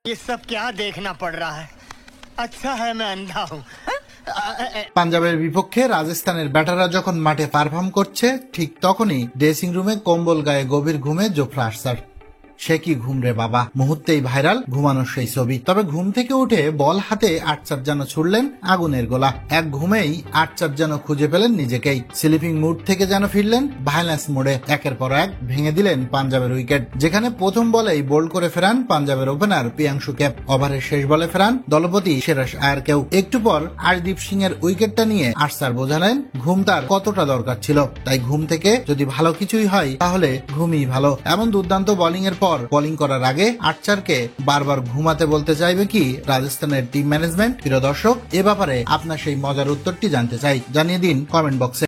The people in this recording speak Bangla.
ये सब क्या देखना पड़ रहा है? अच्छा है मैं अंधा हूँ। পাঞ্জাবের বিপক্ষে রাজস্থানের ব্যাটাররা যখন মাঠে পারফর্ম করছে ঠিক তখনই ড্রেসিং রুমে কম্বল গায়ে গভীর ঘুমে জোফরা আর্চার। সে কি ঘুম রে বাবা, মুহূর্তেই ভাইরাল ঘুমানোর সেই ছবি। তবে ঘুম থেকে উঠে বল হাতে আর্চার যেন ছুড়লেন আগুনের গোলা। এক ঘুমেই আর্চার যেন খুঁজে পেলেন নিজেকেই। স্লিপিং মুড থেকে যেন ফিরলেন ভাইলেন্স মোডে। একের পর এক ভেঙে দিলেন পাঞ্জাবের উইকেট। যেখানে প্রথম বলেই বোল্ড করে ফেরান পাঞ্জাবের ওপেনার প্রিয়াংশু ক্যাপ। ওভারের শেষ বলে ফেরান দলপতি শেরাস আয়ারকেও। একটু পর আরদীপ সিং এর উইকেটটা নিয়ে আর্চার বোঝালেন ঘুম তার কতটা দরকার ছিল। তাই ঘুম থেকে যদি ভালো কিছুই হয় তাহলে ঘুমই ভালো। এমন দুর্দান্ত বোলিং এর পর বোলিং করার আগে আর্চারকে বারবার ঘুমাতে বলতে চাইবে কি রাজস্থানের টিম ম্যানেজমেন্ট? প্রিয় দর্শক, এ ব্যাপারে আপনার সেই মজার উত্তরটি জানতে চাই, জানিয়ে দিন কমেন্ট বক্সে।